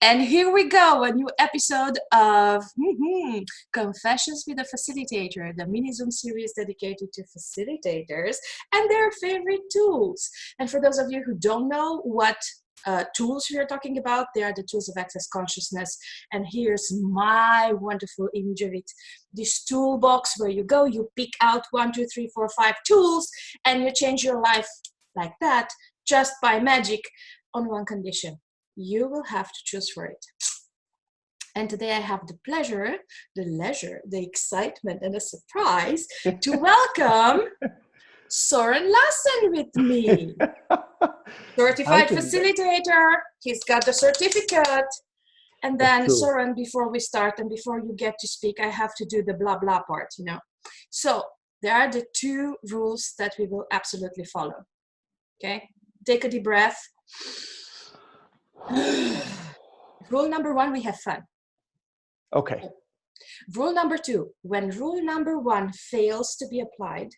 And here we go, a new episode of Confessions with a Facilitator, the mini Zoom series dedicated to facilitators and their favorite tools. And for those of you who don't know what tools we are talking about, they are the tools of access consciousness. And here's my wonderful image of it. This toolbox where you go, you pick out 1, 2, 3, 4, 5 tools, and you change your life like that, just by magic, on one condition. You will have to choose for it. And today I have the pleasure, the leisure, the excitement, and the surprise to welcome Soren Lassen with me. Certified facilitator. He's got the certificate. And then Soren, before we start and before you get to speak, I have to do the blah blah part, you know. So there are the 2 rules that we will absolutely follow. Okay? Take a deep breath. Rule number 1, we have fun. Okay. Rule number 2, when rule number 1 fails to be applied,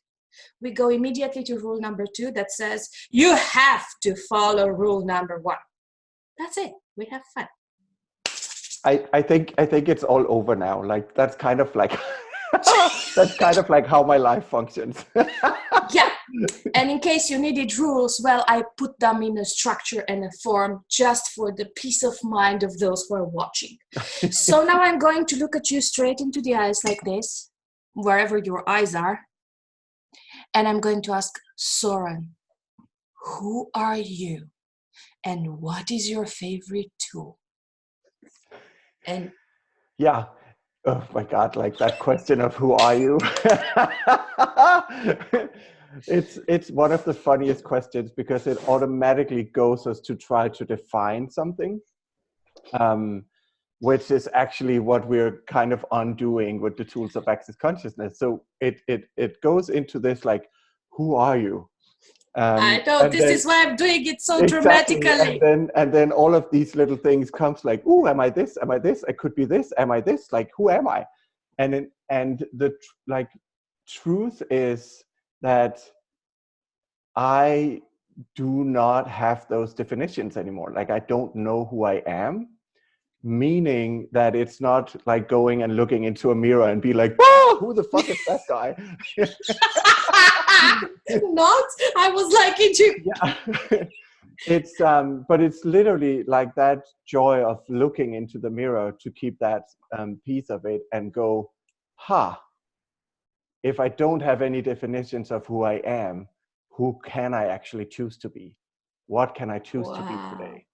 we go immediately to rule number 2 that says you have to follow rule number 1. That's it. We have fun. I think it's all over now. Like that's kind of like how my life functions. Yeah. And in case you needed rules, well, I put them in a structure and a form just for the peace of mind of those who are watching. So now I'm going to look at you straight into the eyes like this, wherever your eyes are. And I'm going to ask, Soren, who are you? And what is your favorite tool? And yeah. Oh my God, like that question of who are you? It's one of the funniest questions because it automatically goes us to try to define something, which is actually what we're kind of undoing with the tools of access consciousness. So it goes into this like, who are you? I know, this is why I'm doing it so exactly, dramatically. And then all of these little things comes like, oh, am I this? Am I this? I could be this. Am I this? Like, who am I? And the truth is that I do not have those definitions anymore. Like, I don't know who I am, meaning that it's not like going and looking into a mirror and be like, oh, who the fuck is that guy? Not, I was like into. Yeah. It's but it's literally like that joy of looking into the mirror to keep that piece of it and go, if I don't have any definitions of who I am, who can I actually choose to be? What can I choose to be today?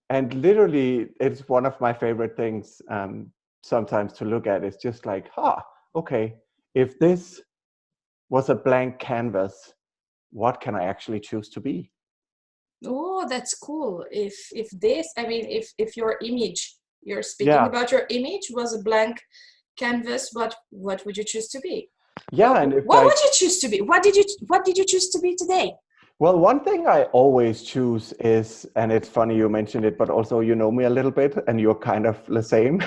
And literally, it's one of my favorite things sometimes to look at. It's just like, okay, if this was a blank canvas, what can I actually choose to be? Oh, that's cool. If this, I mean, if your image, you're speaking about your image was a blank canvas, what would you choose to be? Yeah, and what would you choose to be? What did you choose to be today? Well, one thing I always choose is, and it's funny you mentioned it, but also you know me a little bit, and you're kind of the same,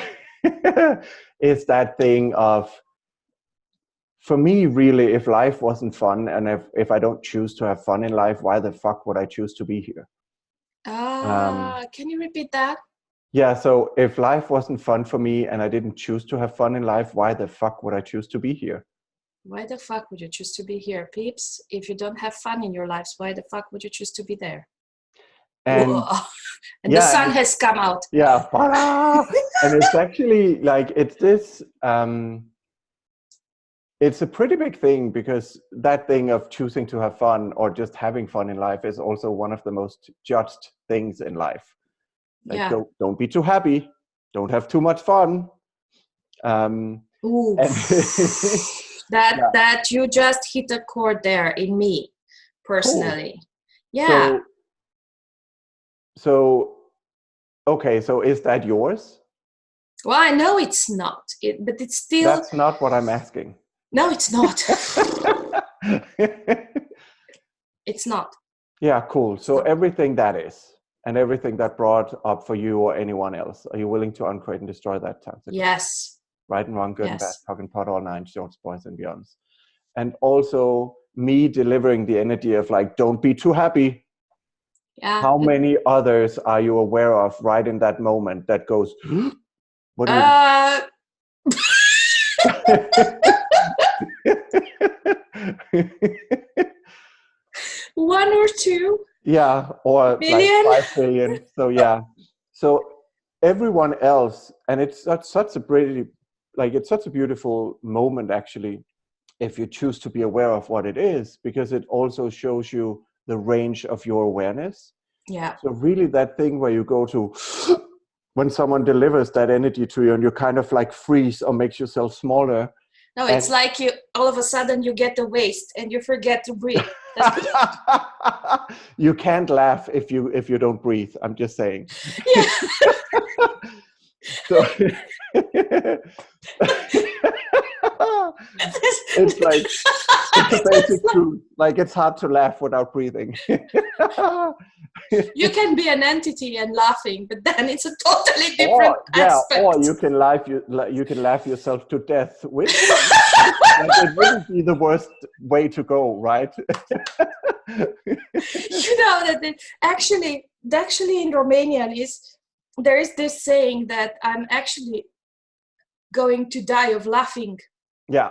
is that thing of, for me, really, if life wasn't fun, and if I don't choose to have fun in life, why the fuck would I choose to be here? Can you repeat that? Yeah, so if life wasn't fun for me and I didn't choose to have fun in life, why the fuck would I choose to be here? Why the fuck would you choose to be here, peeps? If you don't have fun in your lives, why the fuck would you choose to be there? And the sun has come out. Yeah, and it's actually like, it's this, it's a pretty big thing, because that thing of choosing to have fun or just having fun in life is also one of the most judged things in life. Like, don't be too happy, don't have too much fun. That you just hit a chord there in me personally. Cool. Yeah. So okay, so is that yours? Well, I know it's not, but it's still. That's not what I'm asking. No, it's not. It's not. Yeah, cool. So everything that is, and everything that brought up for you or anyone else, are you willing to uncreate and destroy that time? Yes. Right and wrong, good and bad, talk and pot, all 9 shorts, boys and beyonds. And also me delivering the energy of like, don't be too happy. Yeah. How many others are you aware of right in that moment that goes, what do Uh, you 1 or 2 Yeah, or like million. 5 billion. So yeah. So everyone else, and it's such a pretty, like it's such a beautiful moment actually, if you choose to be aware of what it is, because it also shows you the range of your awareness. Yeah. So really that thing where you go to when someone delivers that energy to you and you kind of like freeze or makes yourself smaller. No, it's And like you all of a sudden you get the waste and you forget to breathe. you can't laugh if you don't breathe. I'm just saying. Yeah. So it's like it's a basic truth. Like it's hard to laugh without breathing. You can be an entity and laughing, but then it's a totally different aspect. Or you can laugh yourself to death, which like, it wouldn't be the worst way to go, right? You know that actually in Romanian there is this saying that I'm actually going to die of laughing. Yeah.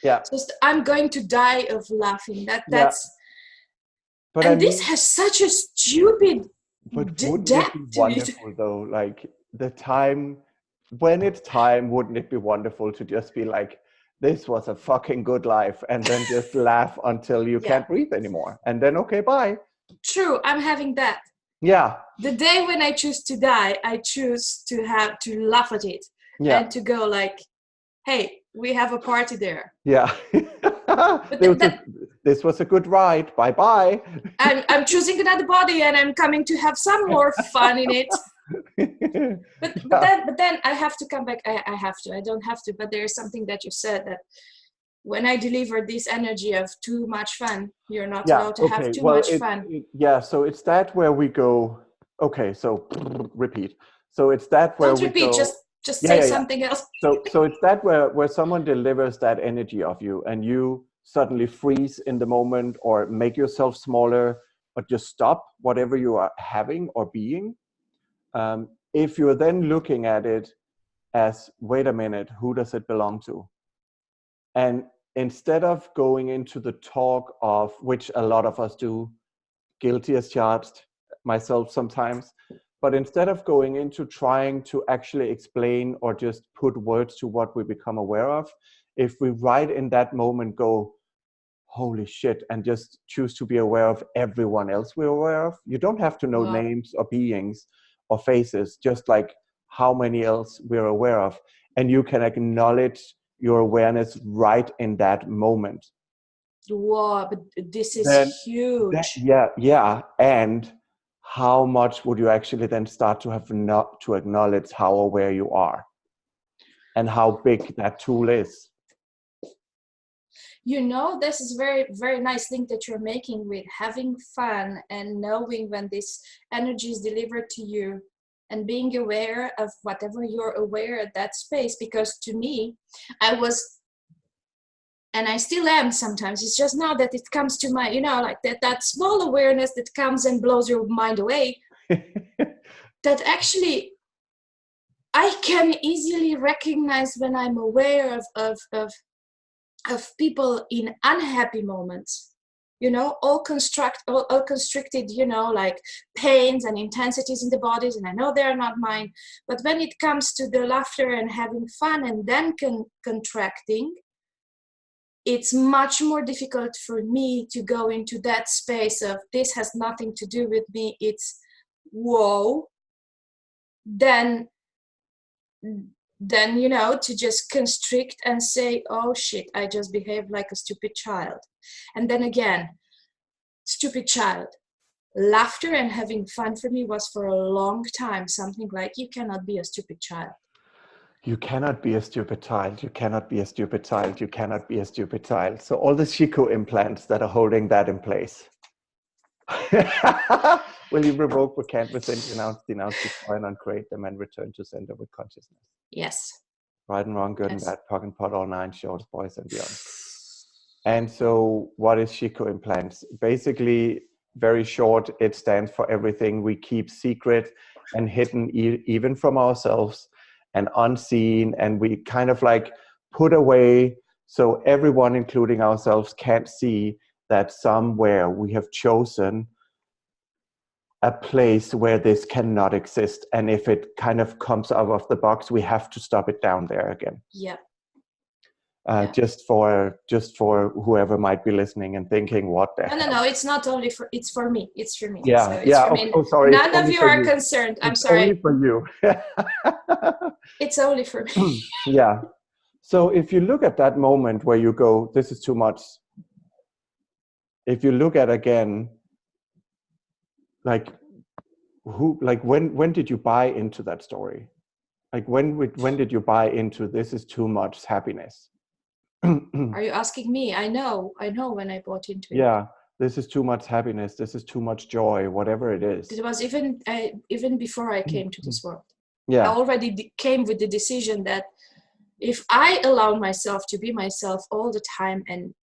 Just I'm going to die of laughing. That's But and I this mean, has such a stupid but wouldn't it depth be to it. wonderful though? Like the time when it's time, wouldn't it be wonderful to just be like, this was a fucking good life, and then just laugh until you Yeah. can't breathe anymore, and then okay, bye. True, I'm having that. Yeah. The day when I choose to die, I choose to laugh at it Yeah. and to go like, hey, we have a party there. Yeah. But this was a good ride. Bye bye. I'm choosing another body and I'm coming to have some more fun in it. But then I have to come back. I have to. I don't have to. But there's something that you said that when I deliver this energy of too much fun, you're not allowed to have too much fun. So it's that where we go. Okay, so repeat. So it's that where Don't we repeat. go. Just say something else. So it's that where someone delivers that energy of you, and you suddenly freeze in the moment, or make yourself smaller, or just stop whatever you are having or being. If you're then looking at it as, wait a minute, who does it belong to? And instead of going into the talk of, which a lot of us do, guilty as charged, myself sometimes, but instead of going into trying to actually explain or just put words to what we become aware of, if we right in that moment go, holy shit, and just choose to be aware of everyone else we're aware of. You don't have to know names or beings or faces, just like how many else we're aware of. And you can acknowledge your awareness right in that moment. Wow, but this is huge. Yeah. And how much would you actually then start to have not to acknowledge how aware you are and how big that tool is? You know, this is very, very nice link that you're making with having fun and knowing when this energy is delivered to you and being aware of whatever you're aware at that space. Because to me, I was, and I still am sometimes, it's just now that it comes to my, like that small awareness that comes and blows your mind away, that actually I can easily recognize when I'm aware of people in unhappy moments, all constricted, like pains and intensities in the bodies, and I know they're not mine. But when it comes to the laughter and having fun and then contracting, it's much more difficult for me to go into that space of this has nothing to do with me, it's whoa, then to just constrict and say, oh shit, I just behaved like a stupid child. And then again, stupid child. Laughter and having fun for me was for a long time something like, you cannot be a stupid child. You cannot be a stupid child. You cannot be a stupid child. You cannot be a stupid child. So all the Chico implants that are holding that in place. Will you revoke, recant, resent, denounce, destroy, and uncreate them, and return to center with consciousness? Yes. Right and wrong, good and bad, POC and POD, all nine, shorts, boys, and beyond. And so what is Chico implants? Basically, very short, it stands for everything we keep secret and hidden, even from ourselves, and unseen, and we kind of like put away so everyone, including ourselves, can't see that somewhere we have chosen a place where this cannot exist. And if it kind of comes out of the box, we have to stop it down there again. Yeah. Just for whoever might be listening and thinking, what the hell? No, it's not only for, it's for me. It's for me. Yeah, so yeah. For me. Oh, sorry. None of you are concerned. I'm sorry. Only for you. It's only for me. Yeah. So if you look at that moment where you go, this is too much. If you look at again, like when did you buy into that story? Like when did you buy into this is too much happiness? Are you asking me? I know when I bought into it. Yeah, this is too much happiness, this is too much joy, whatever it is. It was even before I came to this world. Yeah. I already came with the decision that if I allow myself to be myself all the time, and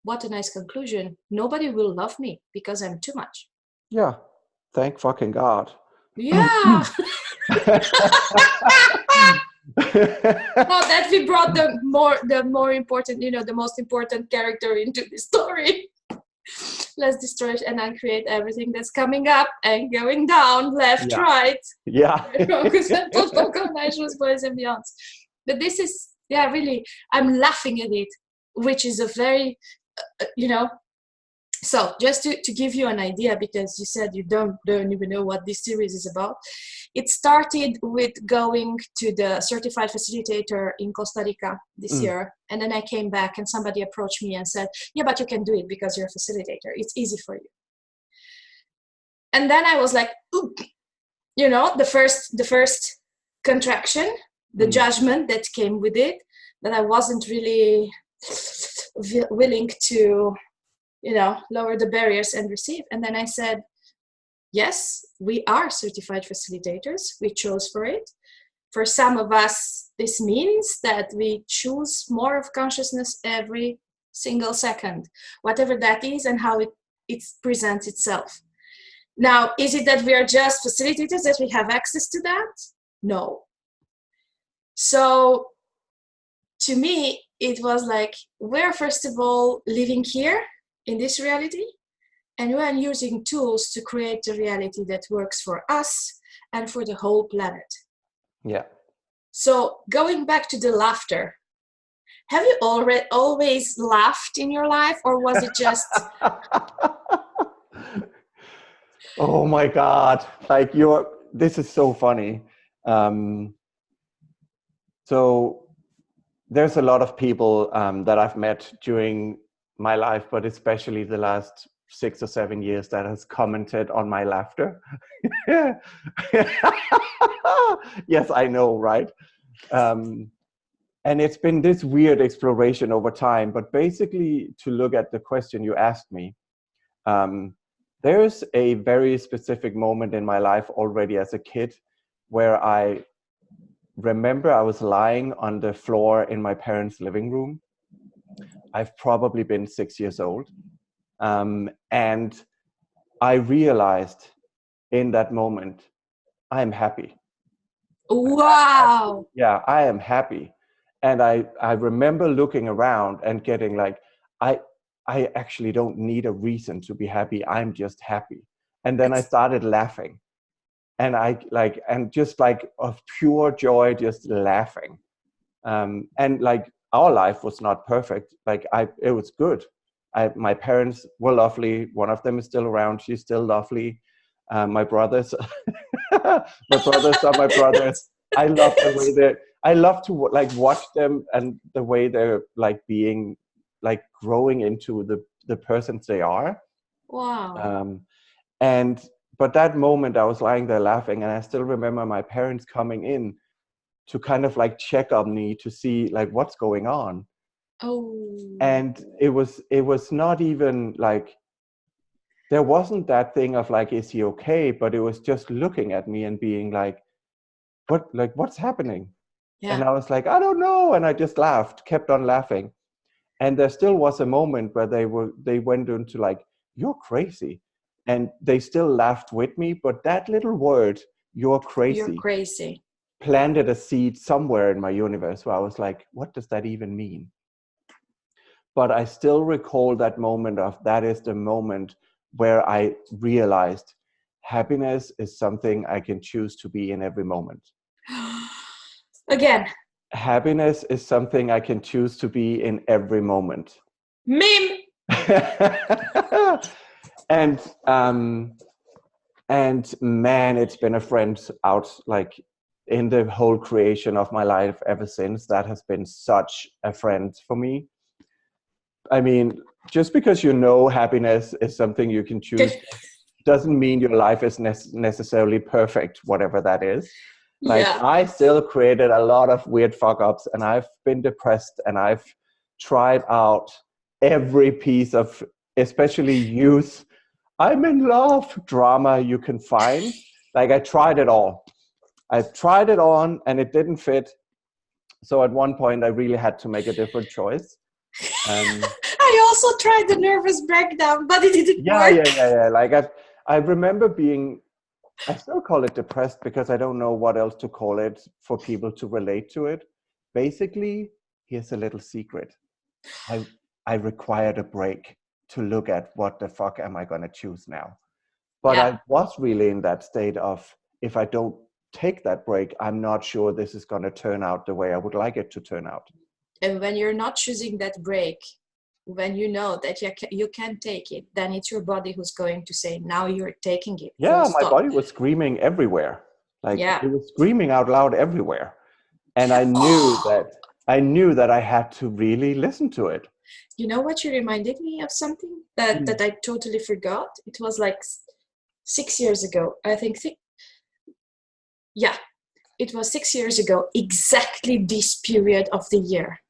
what a nice conclusion, nobody will love me because I'm too much. Yeah, thank fucking God. Yeah. Now that we brought the more important, the most important character into the story, let's destroy it and uncreate everything that's coming up and going down, left, right. Yeah. Boys and beyonds. But this is, really, I'm laughing at it, which is a very, So just to give you an idea, because you said you don't even know what this series is about. It started with going to the certified facilitator in Costa Rica this year. And then I came back and somebody approached me and said, yeah, but you can do it because you're a facilitator. It's easy for you. And then I was like, ooh, the first contraction, the judgment that came with it, that I wasn't really willing to lower the barriers and receive. And then I said, yes, we are certified facilitators. We chose for it. For some of us, this means that we choose more of consciousness every single second, whatever that is and how it presents itself. Now, is it that we are just facilitators, that we have access to that? No. So to me, it was like, we're first of all living here in this reality, and we're using tools to create a reality that works for us and for the whole planet. Yeah. So going back to the laughter, have you always laughed in your life, or was it just... Oh my God. Like this is so funny. So there's a lot of people that I've met during my life, but especially the last 6 or 7 years, that has commented on my laughter. Yes, I know, right? And it's been this weird exploration over time, but basically to look at the question you asked me, there's a very specific moment in my life already as a kid where I remember I was lying on the floor in my parents' living room. I've probably been 6 years old. And I realized in that moment, I'm happy. Wow. Yeah, I am happy. And I remember looking around and getting like, I actually don't need a reason to be happy. I'm just happy. And then I started laughing. And and just like of pure joy, just laughing. And like our life was not perfect. Like it was good. My parents were lovely. One of them is still around. She's still lovely. My brothers, are my brothers. I love the way I love to like watch them and the way they're like being, like growing into the persons they are. Wow. But that moment I was lying there laughing, and I still remember my parents coming in to kind of like check on me to see like what's going on. Oh. And it was not even like, there wasn't that thing of like, is he okay? But it was just looking at me and being like, what's happening? Yeah. And I was like, I don't know. And I just laughed, kept on laughing. And there still was a moment where they went into like, you're crazy. And they still laughed with me, but that little word, you're You're crazy, crazy. planted a seed somewhere in my universe where I was like, what does that even mean? But I still recall that moment of, that is the moment where I realized happiness is something I can choose to be in every moment. Again. Happiness is something I can choose to be in every moment. Meme. and man, it's been a friend out like in the whole creation of my life ever since. That has been such a friend for me. I mean, just because you know happiness is something you can choose doesn't mean your life is necessarily perfect, whatever that is. Like, Yeah. I still created a lot of weird fuck ups, and I've been depressed, and I've tried out every piece of, especially youth, I'm in love drama you can find. Like, I tried it all. I tried it on, and it didn't fit. So at one point, I really had to make a different choice. I also tried the nervous breakdown, but it didn't work. Yeah. Like, I remember being, I still call it depressed because I don't know what else to call it for people to relate to it. Basically, here's a little secret. I required a break to look at what the fuck am I going to choose now. But Yeah. I was really in that state of, if I don't take that break, I'm not sure this is going to turn out the way I would like it to turn out. And when you're not choosing that break, when you know that you can't take it, then it's your body who's going to say, now you're taking it. Yeah, my body was screaming everywhere. Like, it was screaming out loud everywhere. And I knew that I had to really listen to it. You know what, you reminded me of something that I totally forgot. It was like 6 years ago. I think, it was 6 years ago, exactly this period of the year.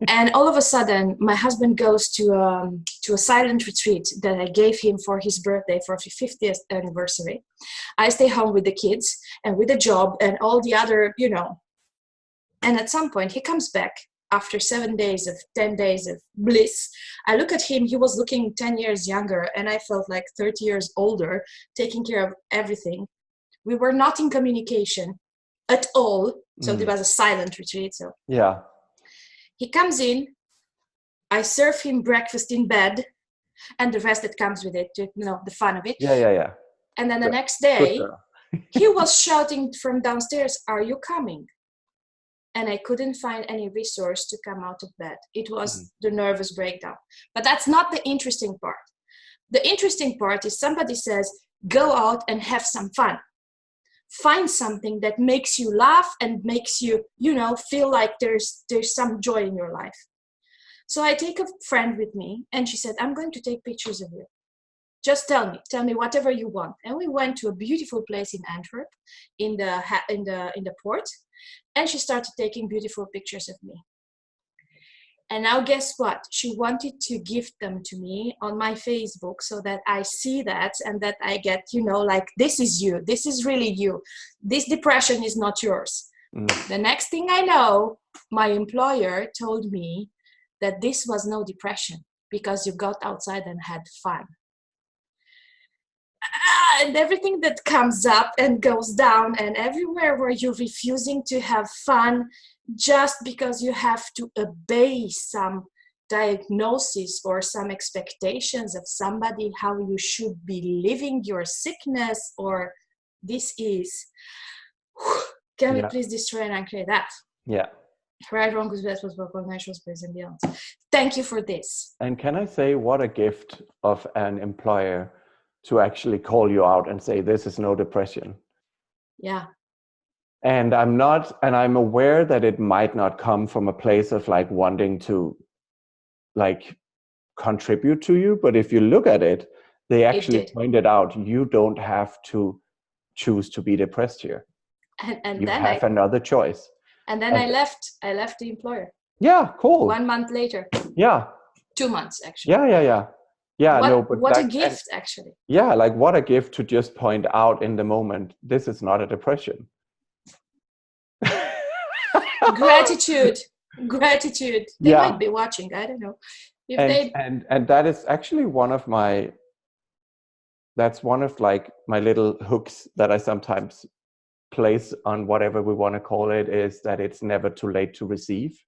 And all of a sudden, my husband goes to a silent retreat that I gave him for his birthday, for his 50th anniversary. I stay home with the kids and with the job and all the other, And at some point, he comes back after 10 days of bliss. I look at him, he was looking 10 years younger, and I felt like 30 years older, taking care of everything. We were not in communication at all. So there was a silent retreat. So yeah. He comes in, I serve him breakfast in bed, and the rest that comes with it, the fun of it. Yeah. And then the next day, he was shouting from downstairs, "Are you coming?" And I couldn't find any resource to come out of bed. It was the nervous breakdown. But that's not the interesting part. The interesting part is somebody says, go out and have some fun. Find something that makes you laugh and makes you, feel like there's some joy in your life. So I take a friend with me, and she said, I'm going to take pictures of you. Just tell me whatever you want. And we went to a beautiful place in Antwerp, in the port, and she started taking beautiful pictures of me. And now guess what? She wanted to gift them to me on my Facebook so that I see that and that I get, like, this is you. This is really you. This depression is not yours. The next thing I know, my employer told me that this was no depression because you got outside and had fun. And everything that comes up and goes down, and everywhere where you're refusing to have fun just because you have to obey some diagnosis or some expectations of somebody, how you should be living your sickness, or this is, can we please destroy and uncreate that? Yeah. Right, wrong, good, bad, was natural space and beyond. Thank you for this. And can I say, what a gift of an employer to actually call you out and say, this is no depression. Yeah. And I'm aware that it might not come from a place of like wanting to like contribute to you. But if you look at it, they actually pointed out, you don't have to choose to be depressed here. And you have another choice. And then I left the employer. Yeah, cool. 1 month later. Yeah. 2 months, actually. Yeah. Yeah, what a gift, actually. Yeah, like what a gift to just point out in the moment, this is not a depression. Gratitude. Gratitude. They Yeah. might be watching. I don't know. If And they and that is actually that's one of like my little hooks that I sometimes place on whatever we want to call it, is that it's never too late to receive.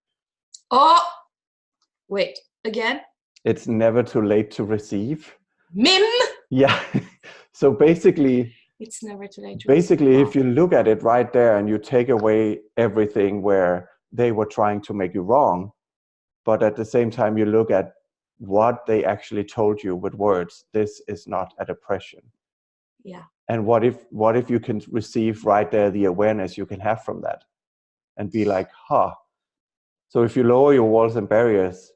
Oh, wait, again? It's never too late to receive. Mim! Yeah. So basically, It's never too late to receive. if you look at it right there and you take away everything where they were trying to make you wrong, but at the same time you look at what they actually told you with words, this is not a depression. Yeah. And what if you can receive right there the awareness you can have from that and be like, huh. So if you lower your walls and barriers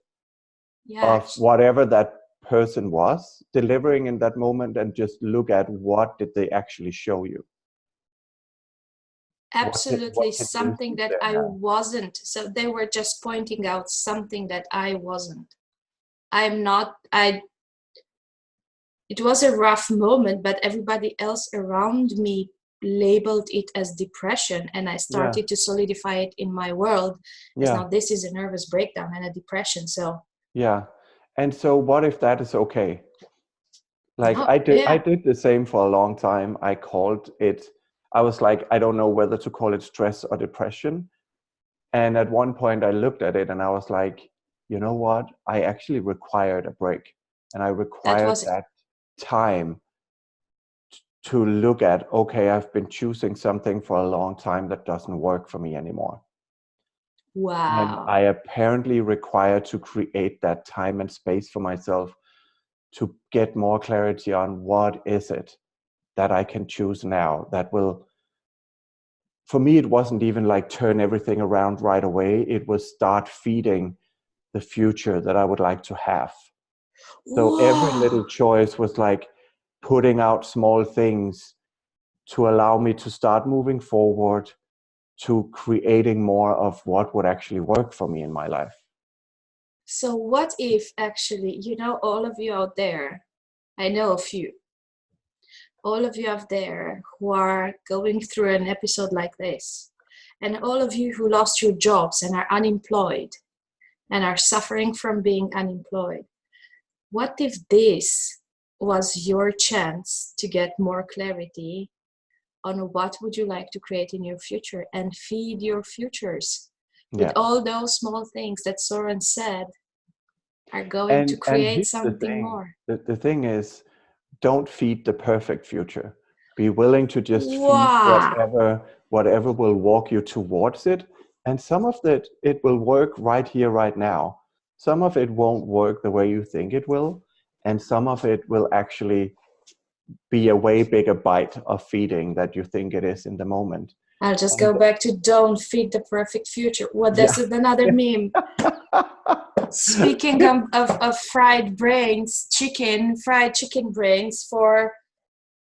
of whatever that person was delivering in that moment, and just look at what did they actually show you. Absolutely, What can you something use that there I now? wasn't. So they were just pointing out something that I wasn't. I'm not, I, it was a rough moment, but everybody else around me labeled it as depression, and I started to solidify it in my world as now this is a nervous breakdown and a depression. So yeah. And so what if that is okay? Like oh, I did the same for a long time. I called it, I was like, I don't know whether to call it stress or depression. And at one point I looked at it and I was like, you know what? I actually required a break, and I that required was that time to look at, okay, I've been choosing something for a long time that doesn't work for me anymore. And wow. I apparently require to create that time and space for myself to get more clarity on what is it that I can choose now that will, for me, it wasn't even like turn everything around right away. It was start feeding the future that I would like to have. So every Whoa. little choice was like putting out small things to allow me to start moving forward, to creating more of what would actually work for me in my life. So what if actually, all of you out there, I know a few, all of you out there who are going through an episode like this, and all of you who lost your jobs and are unemployed and are suffering from being unemployed, what if this was your chance to get more clarity on what would you like to create in your future and feed your futures with all those small things that Soren said are going to And create here's the something thing. more. The thing is, don't feed the perfect future. Be willing to just feed Wow. whatever will walk you towards it. And some of it will work right here, right now. Some of it won't work the way you think it will. And some of it will actually be a way bigger bite of feeding that you think it is in the moment. I'll just go back to don't feed the perfect future. What this is another meme. Speaking of fried brains, fried chicken brains for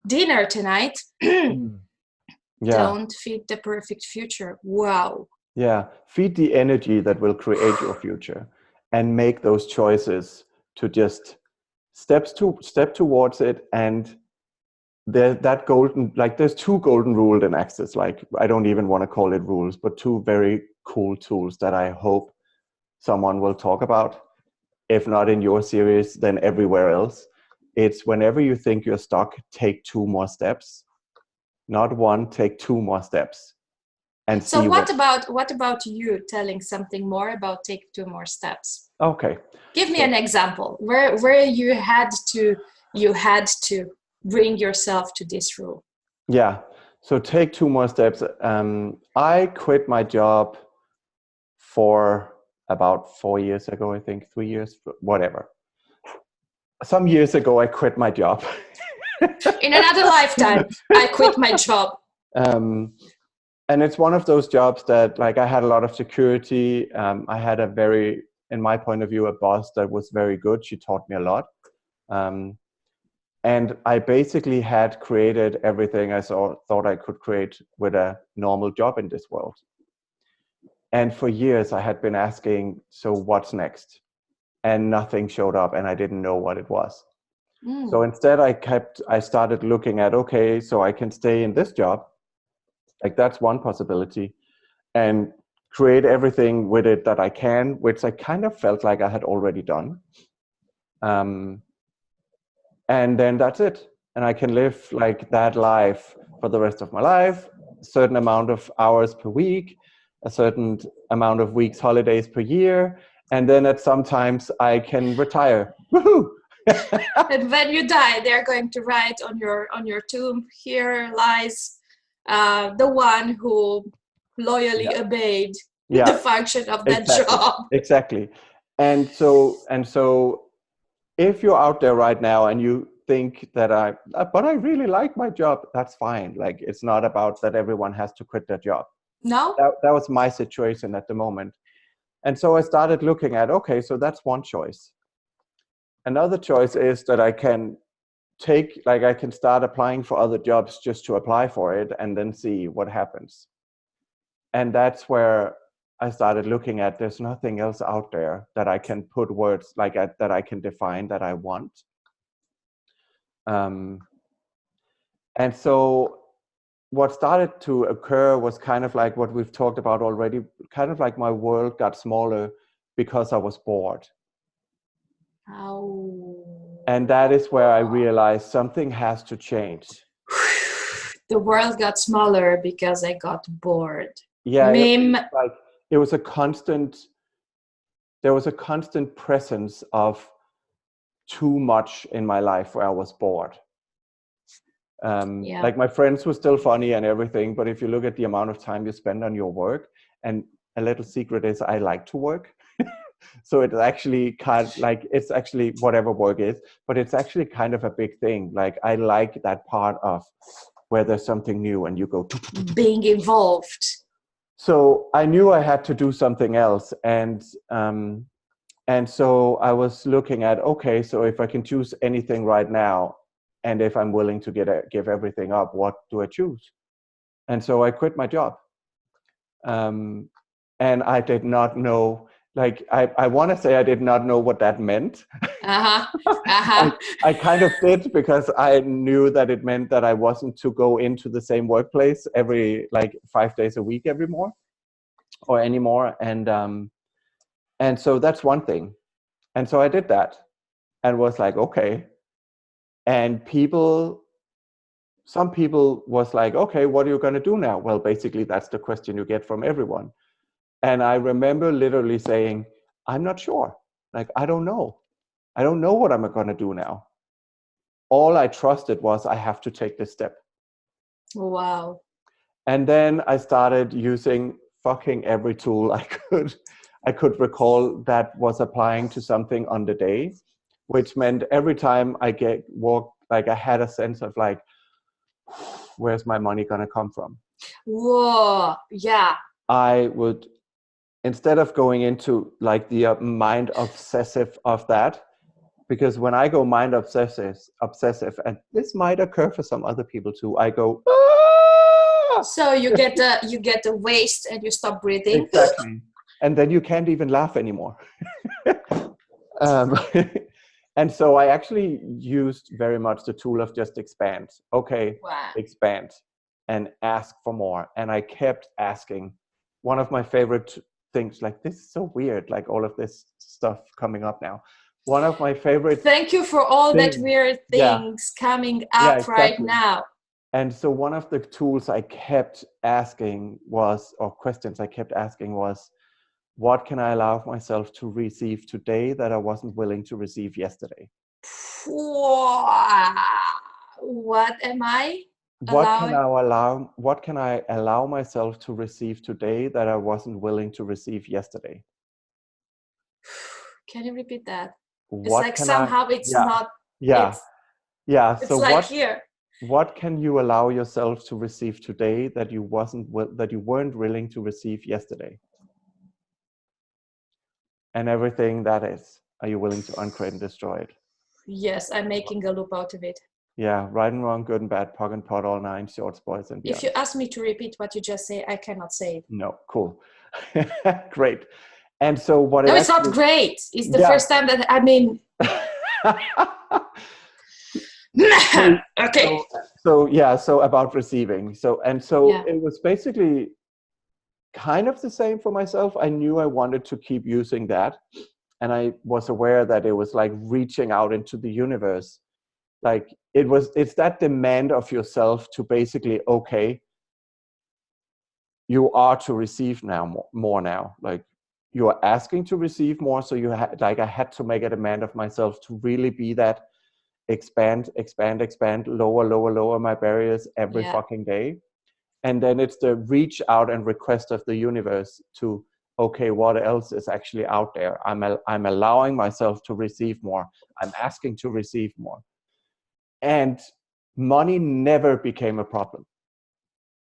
dinner tonight. Don't feed the perfect future. Wow. Yeah, feed the energy that will create your future, and make those choices to just step towards it. And that golden, like there's two golden rules in Access. Like I don't even want to call it rules, but two very cool tools that I hope someone will talk about. If not in your series, then everywhere else. It's whenever you think you're stuck, take two more steps. Not one, take two more steps. And so see what about you telling something more about take two more steps? Okay. Give me an example where you had to bring yourself to this rule. Yeah. So take two more steps. I quit my job for about 4 years ago, I think, 3 years, whatever. Some years ago, I quit my job. In another lifetime, I quit my job. And it's one of those jobs that, like, I had a lot of security. I had in my point of view, a boss that was very good. She taught me a lot. And I basically had created everything I thought I could create with a normal job in this world. And for years, I had been asking, so what's next? And nothing showed up, and I didn't know what it was. So instead, I started looking at, okay, so I can stay in this job. Like, that's one possibility. And create everything with it that I can, which I kind of felt like I had already done. And then that's it. And I can live like that life for the rest of my life, a certain amount of hours per week, a certain amount of weeks holidays per year. And then at some times I can retire. Woohoo! And when you die, they're going to write on your tomb, here lies the one who loyally obeyed the function of that job. Exactly. And so if you're out there right now and you think that but I really like my job, that's fine. Like, it's not about that everyone has to quit their job. No? That was my situation at the moment. And so I started looking at, okay, so that's one choice. Another choice is that I can I can start applying for other jobs just to apply for it and then see what happens. And that's where I started looking at, there's nothing else out there that I can put words like that I can define that I want. And so what started to occur was kind of like what we've talked about already, kind of like my world got smaller because I was bored. Oh. And that is where I realized something has to change. The world got smaller because I got bored. Yeah, there was a constant presence of too much in my life where I was bored. Like, my friends were still funny and everything, but if you look at the amount of time you spend on your work, and a little secret is I like to work. So it's actually it's actually whatever work is, but it's actually kind of a big thing. Like, I like that part of where there's something new and you go being involved. So I knew I had to do something else. And so I was looking at, okay, so if I can choose anything right now, and if I'm willing to give everything up, what do I choose? And so I quit my job. And I did not know, like, I want to say I did not know what that meant. I kind of did, because I knew that it meant that I wasn't to go into the same workplace every 5 days a week anymore. And so that's one thing. And so I did that and was like, okay. And some people was like, okay, what are you going to do now? Well, basically, that's the question you get from everyone. And I remember literally saying, I'm not sure. Like, I don't know. I don't know what I'm going to do now. All I trusted was I have to take this step. Wow. And then I started using fucking every tool I could recall that was applying to something on the day, which meant every time I I had a sense of like, where's my money going to come from? Whoa, yeah. I would, instead of going into like the mind obsessive of that, because when I go mind obsessive, and this might occur for some other people too, I go, ah! So you get the waste and you stop breathing. Exactly. And then you can't even laugh anymore. And so I actually used very much the tool of just expand. Okay, wow. Expand and ask for more. And I kept asking. One of my favorite things, like, this is so weird, like all of this stuff coming up now. One of my favorite Thank you for all that weird things coming up right now. And so one of the tools I kept asking was, or questions I kept asking was, what can I allow myself to receive today that I wasn't willing to receive yesterday? What am I allowing? What can I allow myself to receive today that I wasn't willing to receive yesterday? Can you repeat that? It's like somehow it's not. Yeah. It's so like here. What can you allow yourself to receive today that you weren't willing to receive yesterday? And everything that is, are you willing to uncreate and destroy it? Yes, I'm making a loop out of it. Yeah, right and wrong, good and bad, pug and pot, all nine, shorts, boys, and beyond. If you ask me to repeat what you just say, I cannot say it. No, cool. Great. And so what? No, it's not great. It's the first time that okay. So about receiving. So it was basically kind of the same for myself. I knew I wanted to keep using that. And I was aware that it was like reaching out into the universe. Like it's that demand of yourself to basically, okay, you are to receive now more now. Like you are asking to receive more. So I had to make a demand of myself to really be that expand, lower my barriers every fucking day. And then it's the reach out and request of the universe to, okay, what else is actually out there? I'm allowing myself to receive more. I'm asking to receive more. And money never became a problem.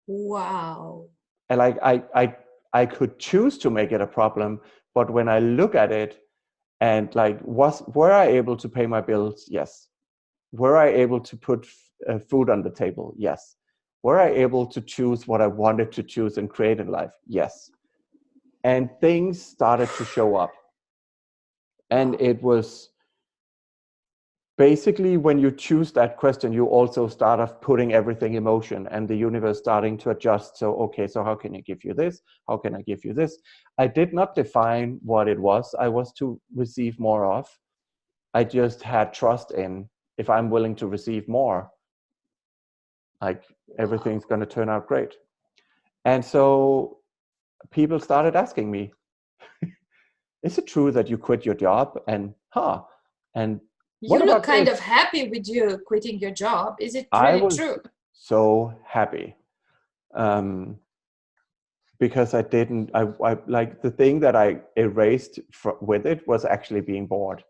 Wow. And like I could choose to make it a problem, but when I look at it and like, were I able to pay my bills? Yes. Were I able to put food on the table? Yes. Were I able to choose what I wanted to choose and create in life? Yes. And things started to show up. And it was basically when you choose that question, you also start off putting everything in motion and the universe starting to adjust. So, okay, so how can I give you this? How can I give you this? I did not define what it was I was to receive more of. I just had trust in, if I'm willing to receive more, like everything's going to turn out great. And so people started asking me, is it true that you quit your job? And and what You look about kind this? of happy with you quitting your job. Is it I really was true? so happy because I like the thing that I erased with it was actually being bored.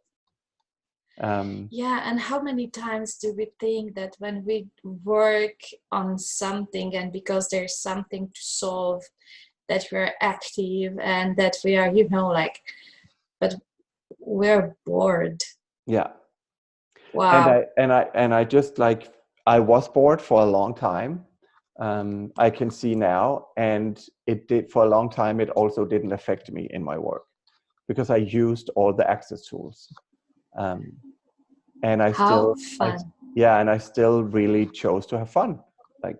Yeah, and how many times do we think that when we work on something and because there's something to solve, that we're active and that we are, like, but we're bored. Yeah. Wow. And I just like, I was bored for a long time. I can see now, and it did for a long time. It also didn't affect me in my work because I used all the access tools. And I How still, fun. and I still really chose to have fun. Like,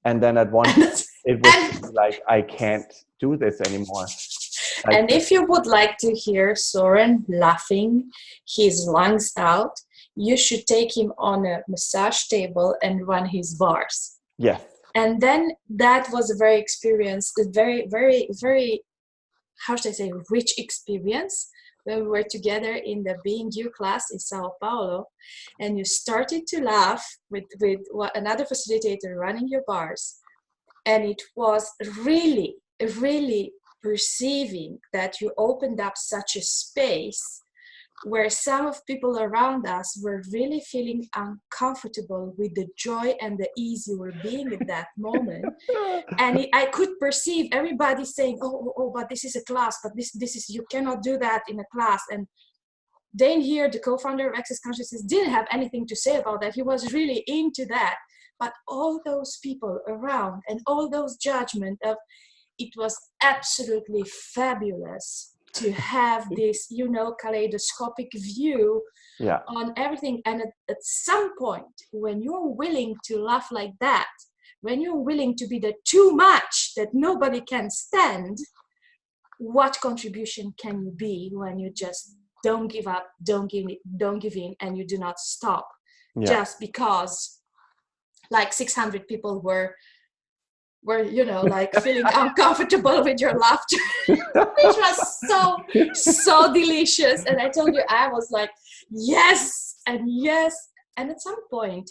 and then at one point, and, it was like, I can't do this anymore. Like, and if you would like to hear Soren laughing his lungs out, you should take him on a massage table and run his bars. yes. And then that was a very very, very, how should I say, rich experience when we were together in the Being You class in Sao Paulo, and you started to laugh with another facilitator running your bars. And it was really, really perceiving that you opened up such a space where some of people around us were really feeling uncomfortable with the joy and the ease you were being at that moment. And I could perceive everybody saying, oh, but this is a class, but this is, you cannot do that in a class. And Dane here, the co-founder of Access Consciousness, didn't have anything to say about that. He was really into that. But all those people around and all those judgment of, it was absolutely fabulous to have this, kaleidoscopic view on everything. And at some point, when you're willing to laugh like that, when you're willing to be the too much that nobody can stand, what contribution can you be when you just don't give up, don't give in, and you do not stop just because like 600 people were like feeling uncomfortable with your laughter, which was so delicious. And I told you, I was like, yes. And at some point,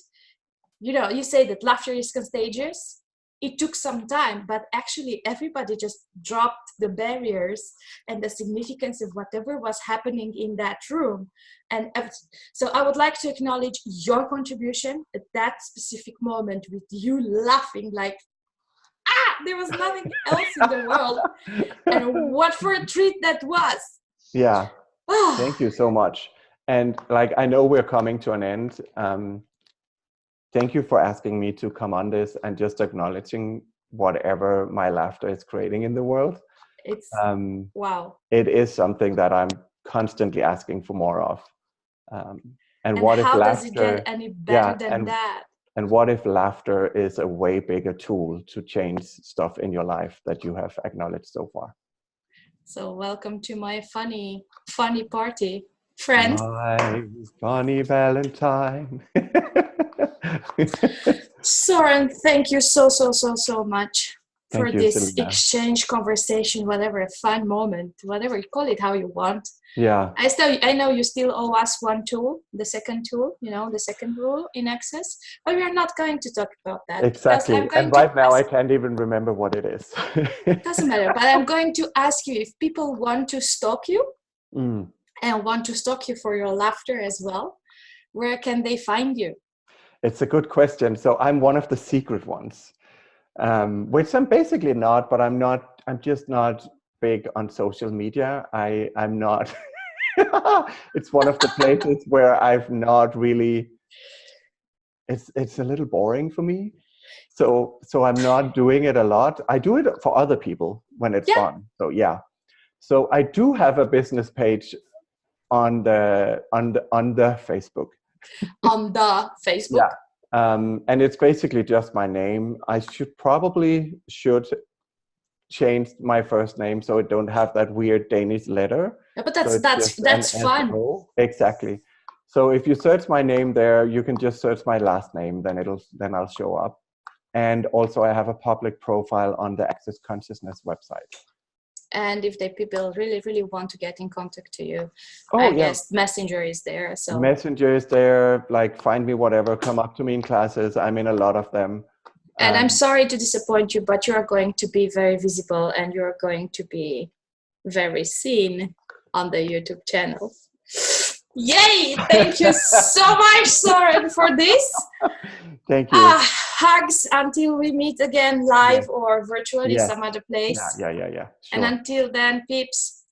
you say that laughter is contagious. It took some time, but actually everybody just dropped the barriers and the significance of whatever was happening in that room. And so I would like to acknowledge your contribution at that specific moment with you laughing like, there was nothing else in the world. And what for a treat that was. Yeah. Thank you so much. And like, I know we're coming to an end. Thank you for asking me to come on this and just acknowledging whatever my laughter is creating in the world. It's wow. It is something that I'm constantly asking for more of. And what how if does it get laughter, any better than that? And what if laughter is a way bigger tool to change stuff in your life that you have acknowledged so far? So welcome to my funny party, friend. My funny Valentine. Soren, thank you so much for Thank you, this Selena. exchange, conversation, whatever, a fun moment, whatever you call it, how you want. Yeah. I know you still owe us one tool, the second tool, the second rule in Access, but we are not going to talk about that. Exactly. And right now I can't even remember what it is. Doesn't matter, but I'm going to ask you, if people want to stalk you and want to stalk you for your laughter as well, where can they find you? It's a good question. So I'm one of the secret ones, which I'm basically not, but I'm just not big on social media. I'm not. It's one of the places where I've not really, it's a little boring for me. So I'm not doing it a lot. I do it for other people when it's fun. So yeah. So I do have a business page on the Facebook. On the Facebook? Yeah. And it's basically just my name. I should change my first name so it don't have that weird Danish letter. Yeah, but that's fun. S-O. Exactly. So if you search my name there, you can just search my last name, then I'll show up. And also I have a public profile on the Access Consciousness website. And if the people really want to get in contact to you, I guess Messenger is there. So Messenger is there, like find me, whatever, come up to me in classes. I'm in a lot of them. And I'm sorry to disappoint you, but you are going to be very visible and you're going to be very seen on the YouTube channel. Yay! Thank you so much, Soren, for this. Thank you. Hugs until we meet again live or virtually some other place. Yeah. Sure. And until then, peeps,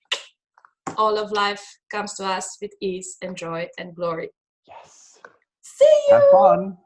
all of life comes to us with ease and joy and glory. Yes. See you! Have fun.